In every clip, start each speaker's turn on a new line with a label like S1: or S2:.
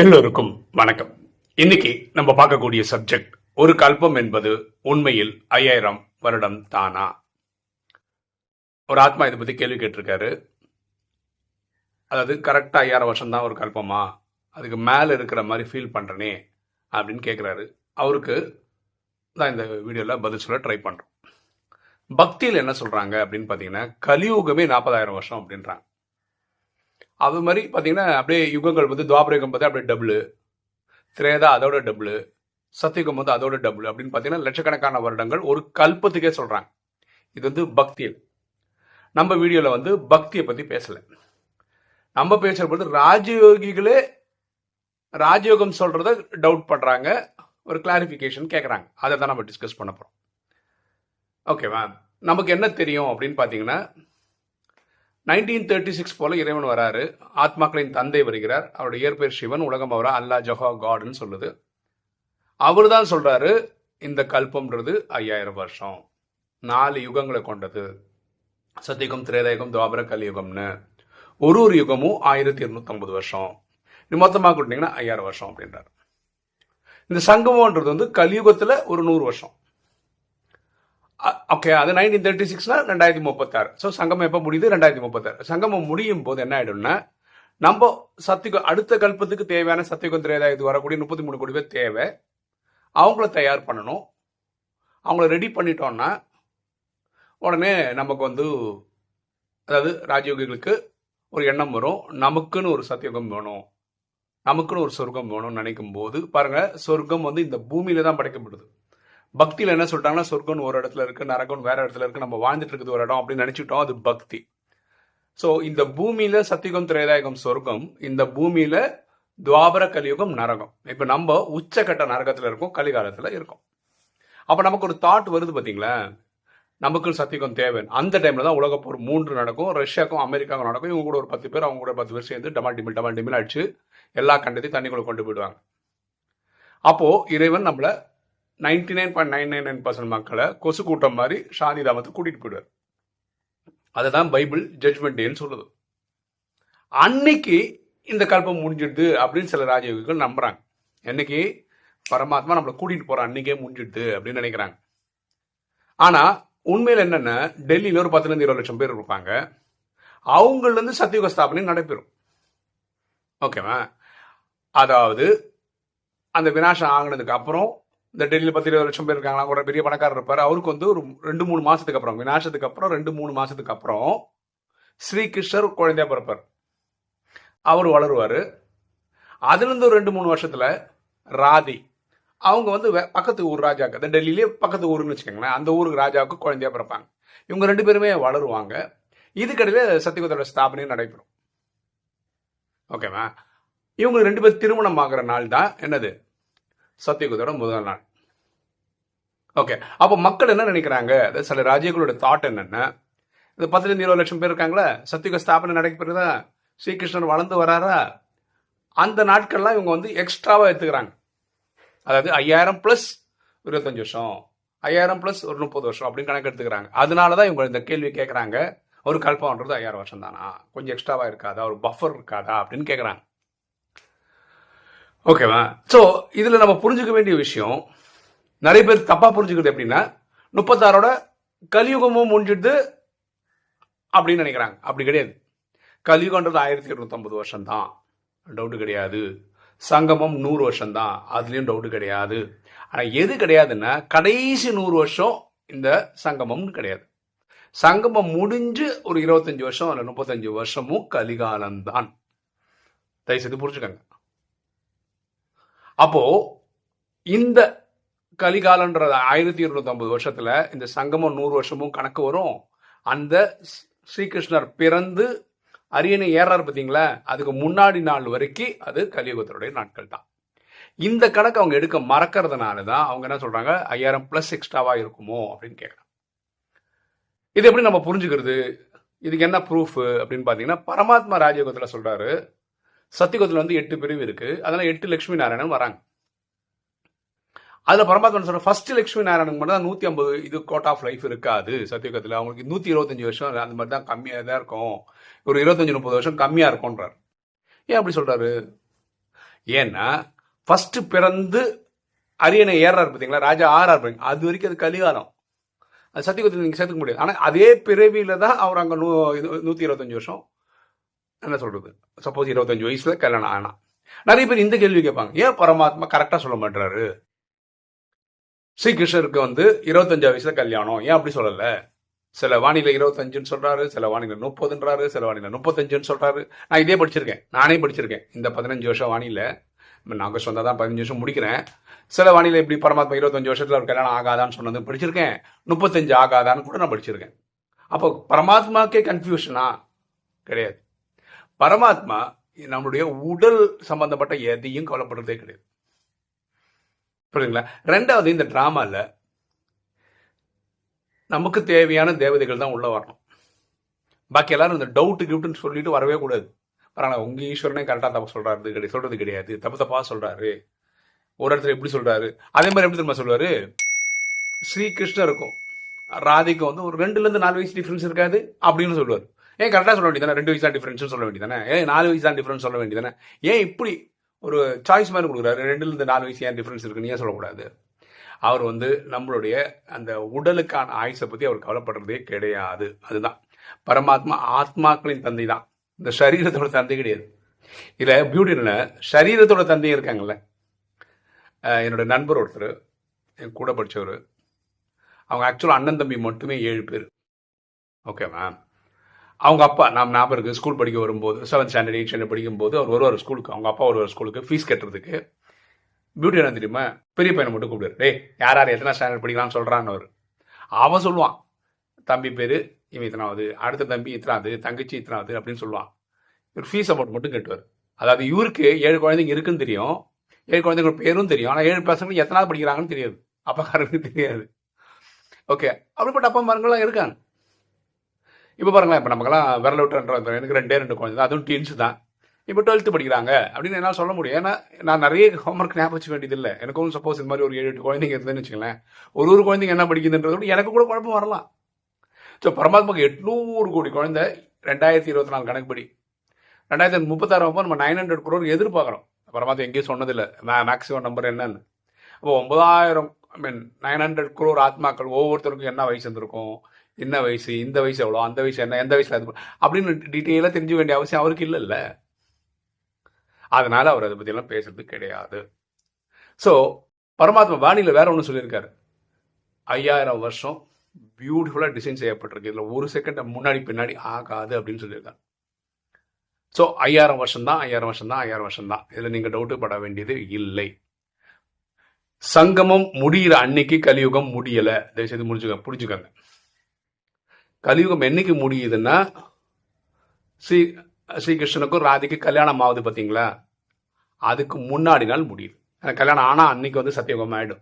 S1: எல்லோருக்கும் வணக்கம். இன்னைக்கு நம்ம பார்க்கக்கூடிய சப்ஜெக்ட், ஒரு கல்பம் என்பது உண்மையில் 5000 வருடம் தானா? ஒரு ஆத்மா இதை பத்தி கேள்வி கேட்டிருக்காரு. அதாவது கரெக்டா 5000 வருஷம் தான் ஒரு கல்பமா, அதுக்கு மேல இருக்கிற மாதிரி ஃபீல் பண்றனே அப்படின்னு கேட்கிறாரு. அவருக்கு தான் இந்த வீடியோல பதில் சொல்ல ட்ரை பண்றோம். பக்தியில் என்ன சொல்றாங்க அப்படின்னு பாத்தீங்கன்னா, கலியுகமே 40,000 வருஷம் அப்படின்றாங்க. அது மாதிரி பார்த்தீங்கன்னா அப்படியே யுகங்கள் வந்து துவாபரயுகம் பார்த்து அப்படியே டபுள், திரேதா அதோட டபுள், சத்தியுகம் வந்து அதோட டபுள் அப்படின்னு பார்த்தீங்கன்னா லட்சக்கணக்கான வருடங்கள் ஒரு கல்பத்துக்கே சொல்றாங்க. இது வந்து பக்தியில். நம்ம வீடியோல வந்து பக்தியை பத்தி பேசல. நம்ம பேசுற பொழுது ராஜயோகிகளே ராஜயோகம் சொல்றத டவுட் பண்றாங்க, ஒரு கிளாரிபிகேஷன் கேட்கறாங்க. அதை தான் நம்ம டிஸ்கஸ் பண்ண போறோம். ஓகேவா? நமக்கு என்ன தெரியும் அப்படின்னு பார்த்தீங்கன்னா, 1936 போல இறைவன் வராரு, ஆத்மாக்களின் தந்தை வருகிறார். அவருடைய இயற்பெயர் சிவன், உலகம் அவரா அல்லா ஜஹா காட்னு சொல்லுது. அவர் தான் சொல்றாரு, இந்த கல்பம்ன்றது 5000 வருஷம், 4 யுகங்களை கொண்டது, சத்தியுகம், திரேதாயுகம், துவாபர, கலியுகம்னு. ஒரு யுகமும் 1250 வருஷம், மொத்தமாக கொடுத்தீங்கன்னா 5000 வருஷம் அப்படின்றார். இந்த சங்கமம்ன்றது வந்து கலியுகத்துல ஒரு 100 வருஷம். ஓகே, அது 1936னா 2036. ஸோ சங்கமம் எப்போ முடியுது? 2036. சங்கமம் முடியும் போது என்ன ஆயிடும்னா, நம்ம சத்தியுகம் அடுத்த கல்பத்துக்கு தேவையான சத்தியுகம், திரேதாயுகம் வரக்கூடிய 33 கோடி பேர் தேவை. அவங்கள தயார் பண்ணணும். அவங்கள ரெடி பண்ணிட்டோம்னா உடனே நமக்கு வந்து, அதாவது ராஜயோகிகளுக்கு ஒரு எண்ணம் வரும், நமக்குன்னு ஒரு சத்தியுகம் வேணும், நமக்குன்னு ஒரு சொர்க்கம் வேணும்னு நினைக்கும் போது பாருங்க, சொர்க்கம் வந்து இந்த பூமியில தான் படைக்கப்படுது. பக்தியில் என்ன சொல்லிட்டாங்கன்னா, சொர்க்கம் ஒரு இடத்துல இருக்கு, நரகம் வேற இடத்துல இருக்கு, நம்ம வாழ்ந்துட்டு இருக்குது ஒரு இடம் அப்படின்னு நினைச்சிட்டோம். அது பக்தி. ஸோ இந்த பூமியில சத்தியுகம், திரேதாயுகம் சொர்க்கம், இந்த பூமியில துவாபர, கலியுகம் நரகம். இப்ப நம்ம உச்சக்கட்ட நரகத்துல இருக்கோம், கலிகாலத்துல இருக்கோம். அப்ப நமக்கு ஒரு தாட் வருது பாத்தீங்களா, நமக்கு சத்தியுகம் தேவை. அந்த டைம்ல தான் உலகப்போர் 3 நடக்கும். ரஷ்யாவுக்கும் அமெரிக்காவுக்கும் நடக்கும். இவங்க கூட ஒரு 10 பேர், அவங்க கூட 10 பேர் சேர்ந்து டமால் டிமில் அடிச்சு எல்லா கண்டத்தையும் தண்ணிக்குள்ள கொண்டு போயிடுவாங்க. அப்போ இறைவன் நம்மள 99.999% மக்களை கொசு கூட்டம் மாதிரி சாந்தி தாமத்துக்கு கூட்டிட்டு போயிடுவார். அதை தான் பைபிள் ஜட்ஜ்மெண்ட் டேன்னு சொல்லுது. அன்னைக்கு இந்த கல்பம் முடிஞ்சிடுது அப்படின்னு சில ராஜயோகிகள் நம்புறாங்க. என்னைக்கு பரமாத்மா நம்மளை கூட்டிட்டு போற அன்னைக்கே முடிஞ்சிடுது அப்படின்னு நினைக்கிறாங்க. ஆனா உண்மையில என்னன்னா, டெல்லியில ஒரு 10-20 லட்சம் பேர் இருப்பாங்க. அவங்கள இருந்து சத்தியுக ஸ்தாபனை நடைபெறும். ஓகேவா? அதாவது அந்த விநாசம் ஆகினதுக்கு அப்புறம், இந்த டெல்லியில் 10-20 லட்சம் பேர் இருக்காங்களா, ஒரு பெரிய பணக்காரர் இருப்பார். அவருக்கு வந்து ஒரு 2-3 மாசத்துக்கு அப்புறம், விநாசத்துக்கு அப்புறம் 2-3 மாசத்துக்கு அப்புறம் ஸ்ரீகிருஷ்ணர் குழந்தையா பிறப்பார். அவர் வளருவாரு. அதுல இருந்து ஒரு 2-3 வருஷத்துல ராதி, அவங்க வந்து பக்கத்து ஊர் ராஜாக்கு, டெல்லியிலே பக்கத்து ஊருன்னு வச்சுக்கோங்களேன், அந்த ஊருக்கு ராஜாவுக்கு குழந்தையா பிறப்பாங்க. இவங்க 2 பேருமே வளருவாங்க. இதுக்கடையில சத்தியுகத்தோட ஸ்தாபனையும் நடைபெறும். ஓகேவா? இவங்க 2 பேர் திருமணம் ஆகிற நாள் தான் என்னது? சத்தியுகத்தோட முதல் நாள். ஓகே, அப்போ மக்கள் என்ன நினைக்கிறாங்க, சில ராஜ்யங்களோட தாட் என்னன்னா, இந்த 10-20 லட்சம் பேர் இருக்காங்களா, சத்தியுக ஸ்தாபனை நடைபெறுதா, ஸ்ரீகிருஷ்ணன் வளர்ந்து வராரா, அந்த நாட்கள்லாம் இவங்க வந்து எக்ஸ்ட்ராவா எடுத்துக்கிறாங்க. அதாவது 5000 பிளஸ் 25 வருஷம், 5000 பிளஸ் ஒரு 30 வருஷம் அப்படின்னு கணக்கு எடுத்துக்கிறாங்க. அதனாலதான் இவங்க இந்த கேள்வி கேட்கறாங்க, ஒரு கல்பம்ன்றது 5000 வருஷம் தானா, கொஞ்சம் எக்ஸ்ட்ராவா இருக்காதா, ஒரு பஃபர் இருக்காதா அப்படின்னு கேட்கறாங்க. ஓகேவா? ஸோ இதுல நம்ம புரிஞ்சுக்க வேண்டிய விஷயம், நிறைய பேர் தப்பா புரிஞ்சுக்கிறது எப்படின்னா, 36ஓட கலியுகமும் முடிஞ்சிடுது அப்படின்னு நினைக்கிறாங்க. அப்படி கிடையாது. கலியுகன்றது 1250 வருஷம் தான், டவுட் கிடையாது. சங்கமம் 100 வருஷம் தான், அதுலயும் டவுட் கிடையாது. ஆனா எது கிடையாதுன்னா, கடைசி 100 வருஷம் இந்த சங்கமம் கிடையாது. சங்கமம் முடிஞ்சு ஒரு 25 வருஷம் அல்ல 35 வருஷமும் கலிகாலம் தான். தயவுசெய்து புரிஞ்சுக்கங்க. அப்போ இந்த கலிகாலன்ற 1250 வருஷத்துல இந்த சங்கமம் 100 வருஷமும் கணக்கு வரும். அந்த ஸ்ரீகிருஷ்ணர் பிறந்து அரியணை ஏறாரு பார்த்தீங்களா, அதுக்கு முன்னாடி நாள் வரைக்கும் அது கலியுகத்தினுடைய நாட்கள் தான். இந்த கணக்கு அவங்க எடுக்க மறக்கிறதுனால தான் அவங்க என்ன சொல்றாங்க, 5000 பிளஸ் எக்ஸ்ட்ராவா இருக்குமோ அப்படின்னு கேட்கறாங்க. இது எப்படி நம்ம புரிஞ்சுக்கிறது? இதுக்கு என்ன ப்ரூஃப் அப்படின்னு பாத்தீங்கன்னா, பரமாத்மா ராஜயோகத்துல சொல்றாரு, சத்தியுகத்துல வந்து 8 பிரிவு இருக்கு, அதனால 8 லட்சுமி நாராயணன் வராங்க. அதுல பரமாத்மா சொல்ற ஃபர்ஸ்ட் லட்சுமி நாராயணன் மட்டும் தான் 150 இது கோட் ஆஃப் லைஃப் இருக்காது சத்தியுகத்துல. அவங்களுக்கு 125 வருஷம் அந்த மாதிரி தான் கம்மியா தான் இருக்கும், ஒரு 25-30 வருஷம் கம்மியா இருக்கும்ன்றார். ஏன் அப்படி சொல்றாரு? ஏன்னா ஃபர்ஸ்ட் பிறந்து அரியணை ஏறாரு பார்த்தீங்களா, ராஜா ஆறாரு பாருங்க, அது வரைக்கும் அது கலிகாலம். அது சத்தியகுத்தில் நீங்கள் சேர்த்துக்க முடியாது. ஆனால் அதே பிறவியில தான் அவர் அங்கே 125 வருஷம், என்ன சொல்றது, சப்போஸ் 25 வயசுல கல்யாணம் ஆனா. நிறைய பேர் இந்த கேள்வி கேட்பாங்க, ஏன் பரமாத்மா கரெக்டா சொல்ல மாட்டாரு? ஸ்ரீகிருஷ்ணருக்கு 25 வயசுல கல்யாணம், ஏன் அப்படி சொல்லல? சில வானிலை 25ன்னு சொல்றாரு, சில வானிலை 30ன்றாரு, சில வானிலை 35ன்னு சொல்றாரு. நான் இதே படிச்சிருக்கேன், நானே படிச்சிருக்கேன். இந்த 15 வருஷம் வானில ஆகஸ்ட் வந்தால் தான் 15 வருஷம் முடிக்கிறேன். சில வானிலை இப்படி பரமாத்மா 25 வருஷத்துல ஒரு கல்யாணம் ஆகாதான்னு சொன்னது படிச்சிருக்கேன், 35 ஆகாதான்னு கூட நான் படிச்சிருக்கேன். அப்போ பரமாத்மாக்கே கன்ஃபியூஷனா? கிடையாது. பரமாத்மா நம்மளுடைய உடல் சம்பந்தப்பட்ட எதையும் கவலைப்படுறதே கிடையாது. புரியுதுங்களா? ரெண்டாவது, இந்த டிராமால நமக்கு தேவையான தேவதைகள் தான் உள்ள வரணும். பாக்கி எல்லாரும் இந்த டவுட்டு கிஃப்ட்னு சொல்லிட்டு வரவே கூடாது. பரவாயில்ல, உங்க ஈஸ்வரனே கரெக்டா தப்பு சொல்றது கிடையாது, தப்பு தப்பா சொல்றாரு, ஒரு இடத்துல எப்படி சொல்றாரு. அதே மாதிரி எப்படி தெரியுமா சொல்லுவாரு, ஸ்ரீகிருஷ்ணருக்கும் ராதிக்கும் ஒரு 2 to 4 வயசு டிஃபரன்ஸ் இருக்காது அப்படின்னு சொல்லுவார். ஏன் கரெக்டாக சொல்ல வேண்டியதானே? 2 வயசு தான் டிஃபரன்ஸ் சொல்ல வேண்டியதானே? ஏன் 4 வயசு தான் டிஃபரன்ஸ் சொல்ல வேண்டியதானே? ஏன் இப்படி ஒரு சாய்ஸ் மாதிரி கொடுக்குறாரு? 2 to 4 வயசு ஏன் டிஃபரன்ஸ் இருக்குன்னு ஏன் சொல்லக்கூடாது? அவர் நம்மளுடைய அந்த உடலுக்கான ஆயுசை பற்றி அவர் கவலைப்படுறதே கிடையாது. அதுதான் பரமாத்மா ஆத்மாக்களின் தந்தை தான், இந்த சரீரத்தோட தந்தை கிடையாது. இதில் பியூட்டி என்ன, சரீரத்தோட தந்தையும் இருக்காங்கல்ல. என்னோட நண்பர் ஒருத்தர், என் கூட படித்தவர், அவங்க ஆக்சுவலாக அண்ணன் தம்பி மட்டுமே 7 பேர். Okay ma'am. அவங்க அப்பா, நாம் ஞாபகம் இருக்குது, ஸ்கூல் படிக்க வரும்போது 7th standard 8th standard படிக்கும்போது அவர் வருவார் ஸ்கூலுக்கு. அவங்க அப்பா வருவார் ஸ்கூலுக்கு ஃபீஸ் கட்டுறதுக்கு. பியூட்டி என்ன தெரியுமா, பெரிய பையனை மட்டும் கூப்பிடுவார். டே, யார் யார் எத்தனை ஸ்டாண்டர்ட் படிக்கலாம்னு சொல்கிறான்னு அவர். அவன் சொல்லுவான், தம்பி பேர் இவன் இத்தனாவது, அடுத்த தம்பி இத்தனாவது, தங்கச்சி இத்தனாவது அப்படின்னு சொல்லுவான். இவர் ஃபீஸ் அமௌண்ட் மட்டும் கட்டுவார். அதாவது இவருக்கு 7 குழந்தைங்க இருக்குன்னு தெரியும், 7 குழந்தைங்களோட பேரும் தெரியும், ஆனால் 7 பசங்க எத்தனாவது படிக்கிறாங்கன்னு தெரியாது, அப்பாக்காரருக்கு தெரியாது. ஓகே, அப்படிப்பட்ட அப்பா அம்மாங்களாம் இருக்காங்க. இப்போ பாருங்களேன், இப்போ நமக்கெல்லாம் விரல விட்டுன்ற எனக்கு 2 குழந்தை தான், அதுவும் டீன்ஸ் தான். இப்போ 12th படிக்கிறாங்க அப்படின்னு என்னால் சொல்ல முடியும். ஏன்னா நான் நிறைய ஹோம்ஒர்க் ஞாபகம் வச்சுக்க வேண்டியது இல்லை. எனக்கும் சப்போஸ் இந்த மாதிரி ஒரு 7-8 குழந்தைங்க இருந்ததுன்னு வச்சுங்களேன், ஒரு குழந்தைங்க என்ன படிக்குதுன்றது கூட எனக்கு கூட குழப்பம் வரலாம். ஸோ பரமாத்மாக்கு 800 கோடி குழந்தை 2024 கணக்குப்படி 2036 நம்ம 900 crore எதிர்பார்க்குறோம். பரமாத்மா எங்கேயும் சொன்னதில்லை மேக்ஸிமம் நம்பர் என்னன்னு. அப்போ 9000 900 crore ஆத்மாக்கள் ஒவ்வொருத்தருக்கும் என்ன வயசு இருந்திருக்கும், என்ன வயசு, இந்த வயசு எவ்வளோ, அந்த வயசு என்ன, எந்த வயசுல அது அப்படின்னு டீட்டெயிலாக தெரிஞ்சு வேண்டிய அவசியம் அவருக்கு இல்லைல்ல. அதனால அவர் அதை பற்றியெல்லாம் பேசுறது கிடையாது. ஸோ பரமாத்மா வாணியில் வேற ஒன்று சொல்லியிருக்காரு, 5000 வருஷம் பியூட்டிஃபுல்லாக டிசைன் செய்யப்பட்டிருக்கு, இதில் 1 செகண்ட் முன்னாடி பின்னாடி ஆகாது அப்படின்னு சொல்லியிருக்காரு. ஸோ 5000 வருஷம் தான், 5000 வருஷம் தான், 5000 வருஷம் தான். இதில் நீங்கள் டவுட்டு பட வேண்டியது இல்லை. சங்கமம் முடிகிற அன்னைக்கு கலியுகம் முடியலை. தயவுசெய்து புரிஞ்சுக்கோங்க. கலியுகம் என்னைக்கு முடியுதுன்னா, ஸ்ரீகிருஷ்ணனுக்கும் ராதிக்கு கல்யாணம் ஆகுது பார்த்தீங்களா, அதுக்கு முன்னாடி நாள் முடியுது. கல்யாணம் ஆனால் அன்னைக்கு சத்தியயுகம் ஆகிடும்.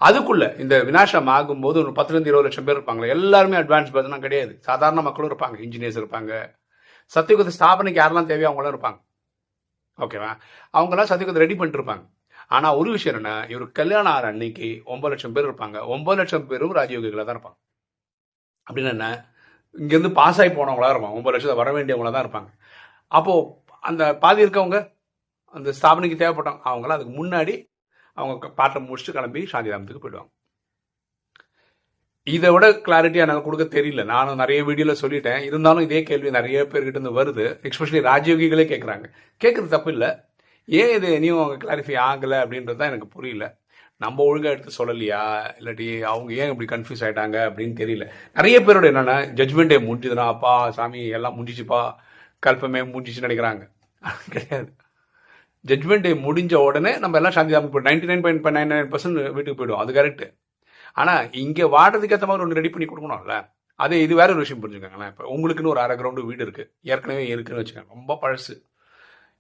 S1: அதுக்குள்ள இந்த விநாசம் ஆகும்போது ஒரு 10 to 20 லட்சம் பேர் இருப்பாங்க. எல்லாருமே அட்வான்ஸ் பர்சனாக கிடையாது, சாதாரண மக்களும் இருப்பாங்க, இன்ஜினியர்ஸ் இருப்பாங்க. சத்தியகுத ஸ்தாபனைக்கு யாரெல்லாம் தேவையோ அவங்களாம் இருப்பாங்க. ஓகேவா? அவங்களாம் சத்தியகுதை ரெடி பண்ணிட்டு இருப்பாங்க. ஆனால் ஒரு விஷயம் என்ன, இவர் கல்யாணம் ஆகிற அன்னைக்கு 9 லட்சம் பேர் இருப்பாங்க. 9 லட்சம் பேரும் ராஜயோகிகளாக தான் இருப்பாங்க. அப்படின்னு என்ன, இங்கேருந்து பாஸ் ஆகி போனவங்களா இருப்பாங்க, 9 லட்சத்தை வர வேண்டியவங்களா தான் இருப்பாங்க. அப்போது அந்த பாதி இருக்கவங்க அந்த ஸ்தாபனைக்கு தேவைப்பட்டவங்க, அவங்களாம் அதுக்கு முன்னாடி அவங்க பாட்டை முடிச்சுட்டு கிளம்பி சாந்திதாமத்துக்கு போயிடுவாங்க. இதை விட கிளாரிட்டியாக நாங்கள் கொடுக்க தெரியல. நானும் நிறைய வீடியோவில் சொல்லிட்டேன். இருந்தாலும் இதே கேள்வி நிறைய பேர்கிட்ட இருந்து வருது. எஸ்பெஷலி ராஜயோகிகளே கேட்குறாங்க. கேட்குறது தப்பு இல்லை, ஏன் இது இனியும் அவங்க கிளாரிஃபை ஆகலை அப்படின்றது தான் எனக்கு புரியல. நம்ம ஒழுங்காக எடுத்து சொல்லலையா, இல்லாட்டி அவங்க ஏன் இப்படி கன்ஃபியூஸ் ஆகிட்டாங்க அப்படின்னு தெரியல. நிறைய பேரோட என்னென்னா, ஜட்ஜ்மெண்ட்டே முடிஞ்சுதுன்னா, அப்பா சாமி எல்லாம் முடிஞ்சிச்சுப்பா, கல்பமே முடிஞ்சிச்சுன்னு நினைக்கிறாங்க. கிடையாது. ஜட்ஜ்மெண்ட் டே முடிஞ்ச உடனே நம்ம எல்லாம் சாந்தி தாமத்துக்கு போய்டும். 99.99% வீட்டுக்கு போய்டும், அது கரெக்டு. ஆனால் இங்கே வாடுறதுக்கு ஏற்ற மாதிரி ஒன்று ரெடி பண்ணி கொடுக்கணும்ல. அது இது வேற ஒரு விஷயம் புரிஞ்சுக்கோங்களேன். இப்போ உங்களுக்குன்னு ஒரு 1/2 கிரவுண்டு வீடு இருக்குது, ஏற்கனவே இருக்குன்னு வச்சுக்கோங்க, ரொம்ப பழசு,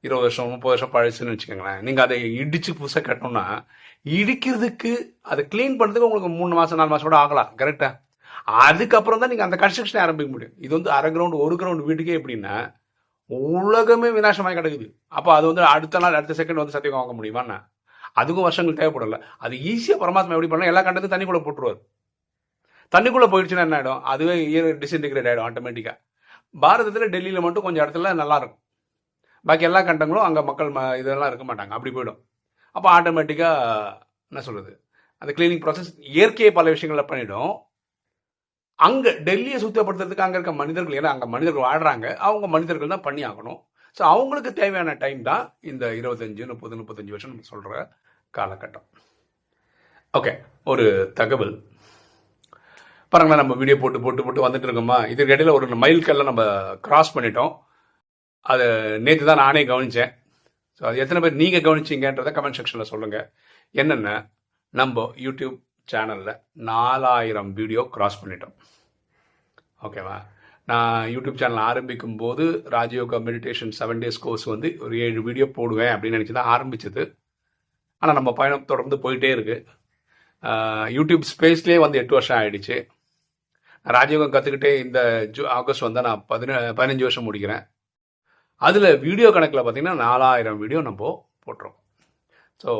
S1: 20 வருஷம் 30 வருஷம் பழசுன்னு வச்சுக்கோங்களேன். நீங்கள் அதை இடித்து புதுசாக கட்டணும்னா, இடிக்கிறதுக்கு அதை க்ளீன் பண்ணுறதுக்கு உங்களுக்கு 3 மாதம் 4 மாதம் கூட ஆகலாம், கரெக்டாக? அதுக்கப்புறம் தான் நீங்கள் அந்த கன்ஸ்ட்ரக்ஷனை ஆரம்பிக்க முடியும். இது 1/2 கிரவுண்டு 1 கிரவுண்டு வீட்டுக்கே எப்படின்னா உலகமே விநாசமாக கிடக்குது. அப்போ அது அடுத்த நாள் அடுத்த செகண்ட் சத்தியம் வாங்க முடியுமாண்ணா? அதுக்கும் வருஷங்கள் தேவைப்படல. அது ஈஸியாக பரமாத்மா எப்படி பண்ணலாம், எல்லா கண்டத்தையும் தண்ணிக்குள்ளே போட்டுருவார். தண்ணிக்குள்ளே போயிடுச்சுன்னா என்ன ஆகிடும், அதுவே டிஸ்இன்டிகிரேட் ஆகிடும் ஆட்டோமேட்டிக்காக. பாரதத்தில் டெல்லியில் மட்டும் கொஞ்சம் இடத்துல நல்லா இருக்கும், பாக்கி எல்லா கண்டங்களும் அங்கே மக்கள் இதெல்லாம் இருக்க மாட்டாங்க, அப்படி போயிடும். அப்போ ஆட்டோமேட்டிக்காக என்ன சொல்கிறது, அந்த கிளீனிங் ப்ராசஸ் இயற்கையை பல விஷயங்களை பண்ணிடும். அங்கே டெல்லியை சுத்தப்படுத்துறதுக்கு அங்கே இருக்க மனிதர்கள், ஏன்னா அங்கே மனிதர்கள் வாழ்கிறாங்க, அவங்க மனிதர்கள் தான் பண்ணி ஆகணும். ஸோ அவங்களுக்கு தேவையான டைம் தான் இந்த 25, 30, 35 வருஷம் நம்ம சொல்கிற காலகட்டம். ஓகே, ஒரு தகவல் பாருங்களேன், நம்ம வீடியோ போட்டு போட்டு போட்டு வந்துட்டு இருக்கோமா, இதுக்கு இடையில ஒரு மைல்கல்ல நம்ம கிராஸ் பண்ணிட்டோம். அதை நேற்று தான் நானே கவனித்தேன். ஸோ அது எத்தனை பேர் நீங்கள் கவனிச்சிங்கன்றதை கமெண்ட் செக்ஷனில் சொல்லுங்கள். என்னென்ன, நம்ம யூடியூப் சேனலில் 4000 வீடியோ கிராஸ் பண்ணிட்டோம். ஓகேவா, நான் யூடியூப் சேனல் ஆரம்பிக்கும் போது ராஜயோகா மெடிடேஷன் 7 days கோர்ஸ் வந்து ஒரு 7 வீடியோ போடுவேன் அப்படின்னு நினச்சி தான் ஆரம்பிச்சது. ஆனால் நம்ம பயணம் தொடர்ந்து போயிட்டே இருக்குது. யூடியூப் ஸ்பேஸ்லேயே வந்து 8 வருஷம் ஆகிடுச்சு. நான் ராஜயோகம் கற்றுக்கிட்டே இந்த ஆகஸ்ட் வந்தால் நான் 15 வருஷம் முடிக்கிறேன். அதில் வீடியோ கணக்கில் பார்த்திங்கன்னா 4000 வீடியோ நம்ம போட்டுறோம். ஸோ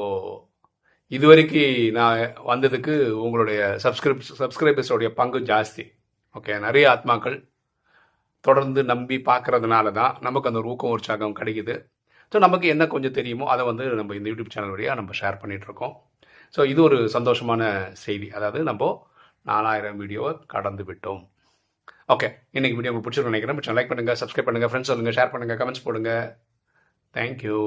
S1: இது வரைக்கும் நான் வந்ததுக்கு உங்களுடைய சப்ஸ்கிரைபர்ஸோடைய பங்கு ஜாஸ்தி. ஓகே, நிறைய ஆத்மாக்கள் தொடர்ந்து நம்பி பார்க்கறதுனால தான் நமக்கு அந்த ஒரு ஊக்கம் உற்சாகம் கிடைக்குது. ஸோ நமக்கு என்ன கொஞ்சம் தெரியுமோ அதை வந்து நம்ம இந்த யூடியூப் சேனல் வழியாக நம்ம ஷேர் பண்ணிகிட்ருக்கோம். ஸோ இது ஒரு சந்தோஷமான செய்தி. அதாவது நம்ம 4000 வீடியோவை கடந்து விட்டோம். ஓகே, இன்றைக்கி வீடியோ உங்களுக்கு பிடிச்சிருக்கும் நினைக்கிறேன். லைக் பண்ணுங்கள், சப்ஸ்கிரைப் பண்ணுங்கள், ஃப்ரெண்ட்ஸ் சொல்லுங்கள், ஷேர் பண்ணுங்கள், கமெண்ட்ஸ் போடுங்க. தேங்க்யூ.